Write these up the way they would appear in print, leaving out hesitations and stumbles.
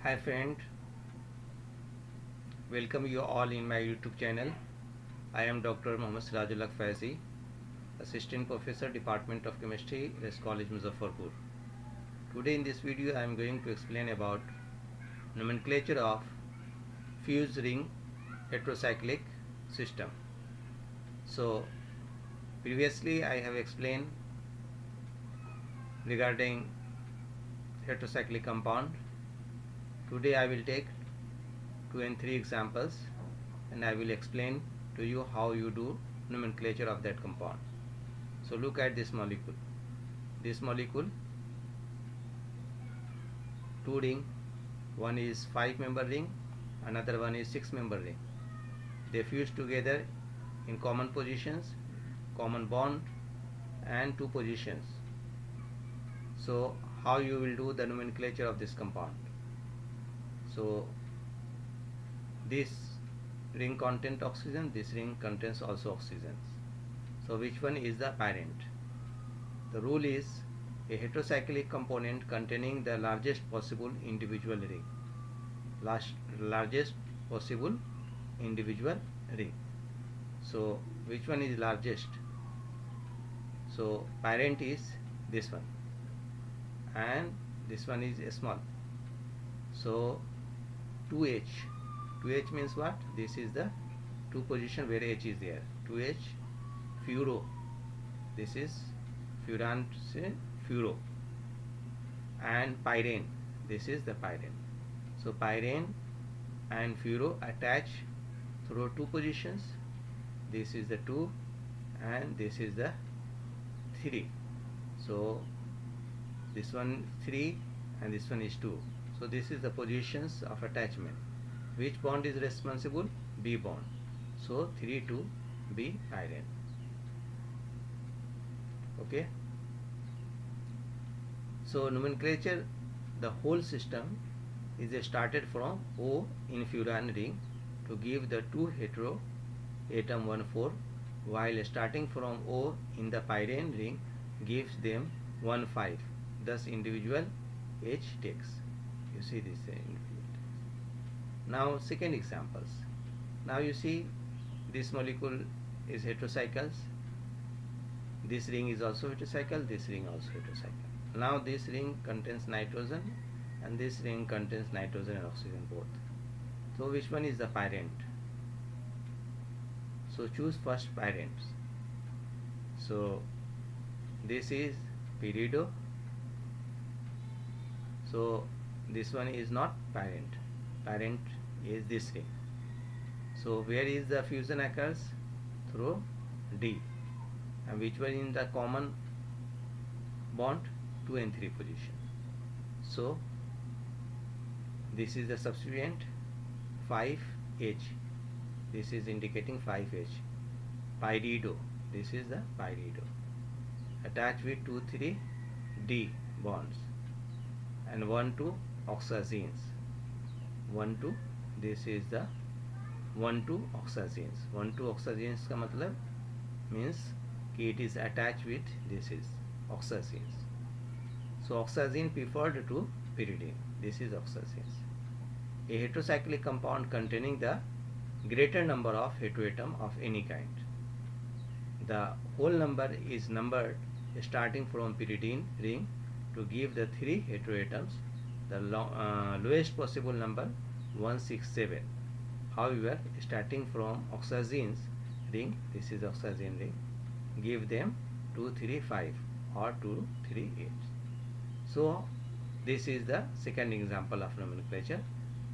Hi friend, welcome you all in my YouTube channel. I am Dr. Mohammad Sirajul Haq Faizi, Assistant Professor, Department of Chemistry, RS College, Muzaffarpur. Today in this video I am going to explain about nomenclature of fused ring heterocyclic system. So previously I have explained regarding heterocyclic compound. Today I will take 2 and 3 examples and I will explain to you how you do nomenclature of that compound. So look at this molecule. This molecule, 2 ring, one is 5-member ring, another one is 6-member ring. They fuse together in common positions, common bond and 2 positions. So how you will do the nomenclature of this compound? So this ring contains oxygen, this ring contains also oxygens. So which one is the parent? The rule is a heterocyclic component containing the largest possible individual ring. Largest possible individual ring. So which one is largest? So parent is this one and this one is small. So 2H. 2H means what? This is the 2 position where H is there. 2H furo. This is furan, say furo. And pyrene. This is the pyrene. So pyrene and furo attach through 2 positions. This is the 2 and this is the 3. So this one 3 and this one is 2. So this is the positions of attachment. Which bond is responsible? B bond. So 3 to B pyrene. Okay. So nomenclature, the whole system is started from O in furan ring to give the 2 hetero atom 1,4, while starting from O in the pyrene ring gives them 1,5. Thus individual H takes. You see this individual. Now second examples. Now you see this molecule is heterocycles. This ring is also heterocycle, this ring also heterocycle. Now this ring contains nitrogen and this ring contains nitrogen and oxygen both. So which one is the parent? So choose first parents. So this is pirido. So this one is not parent. Parent is this ring. So where is the fusion occurs? Through D. And which one in the common bond? 2 and 3 position. So this is the substituent 5H. This is indicating 5H. Pyrido. This is the pyrido. Attached with 2, 3 D bonds and 1, 2 oxagenes. 1, 2. This is the 1, 2 oxagenes. 1, 2 oxagenes का मतलब means कि it is attached with this is oxagenes. So oxazine preferred to pyridine. This is oxagenes. A heterocyclic compound containing the greater number of heteroatom of any kind. The whole number is numbered starting from pyridine ring to give the 3 heteroatoms. The lowest possible number 167. However, starting from oxagenes ring, this is oxazine ring, give them 2, 3, 5 or 2, 3, 8. So this is the second example of nomenclature.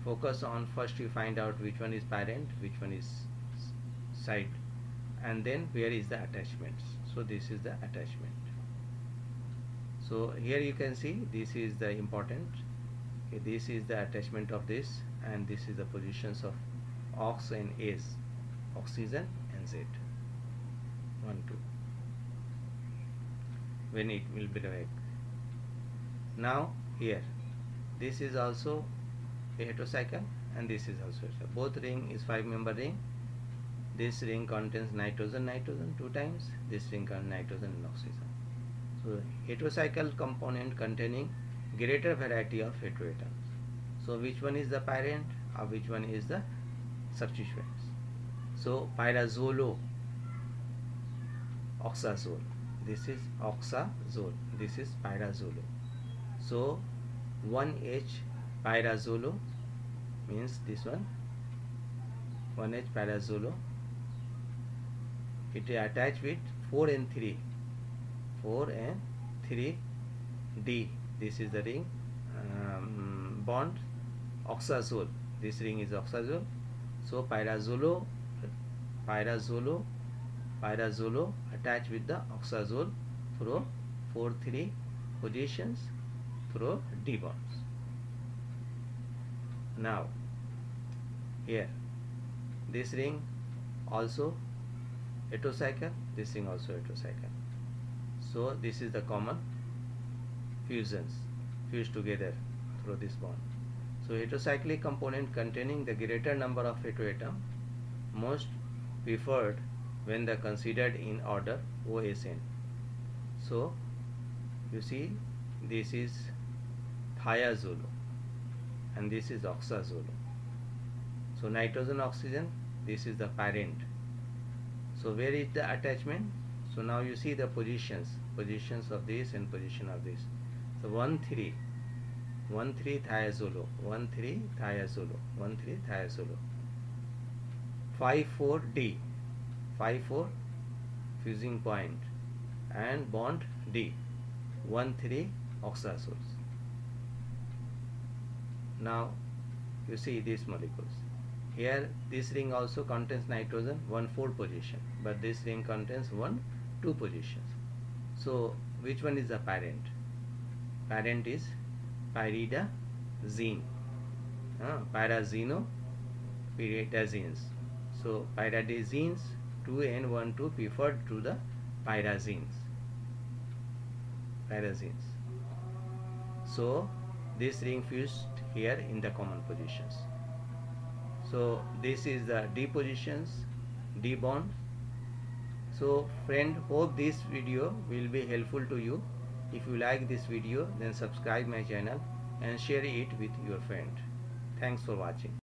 Focus on first you find out which one is parent, which one is side, and then where is the attachments. So this is the attachment. So here you can see this is the important. Okay, this is the attachment of this and this is the positions of ox and S, oxygen and Z. 1, 2. When it will break. Now here this is also a heterocycle and this is also heterocycle. Both ring is 5-member ring. This ring contains nitrogen 2 times. This ring contains nitrogen and oxygen. So heterocycle component containing greater variety of heteroatoms. So which one is the parent or which one is the substituents? So pyrazole, oxazole. This is oxazole. This is pyrazole. So 1H pyrazole means this one. 1H pyrazole. It is attached with 4 and 3. 4 and 3 D. This is the ring. Bond oxazole. This ring is oxazole. So pyrazole attached with the oxazole through 4,3 positions through D bonds. Now here this ring also heterocycle, this ring also heterocycle. So this is the common fusions fused together through this bond. So heterocyclic component containing the greater number of heteroatom most preferred when they considered in order OSN. So you see this is thiazole and this is oxazole. So nitrogen oxygen, this is the parent. So where is the attachment? So now you see the positions of this and position of this. So 1,3 thiazole, 1,3 thiazole, 1,3 thiazole. 5,4 D, 5,4 fusing point and bond D, 1,3 oxazoles. Now you see these molecules. Here this ring also contains nitrogen 1,4 position, but this ring contains 1,2 positions. So which one is the parent? Parent is pyridazine, pyrazino-pyridazines. So pyridazines 2N12 preferred to the pyrazines. So this ring fused here in the common positions. So this is the D positions, D bond. So friend, hope this video will be helpful to you. If you like this video, then subscribe my channel and share it with your friend. Thanks for watching.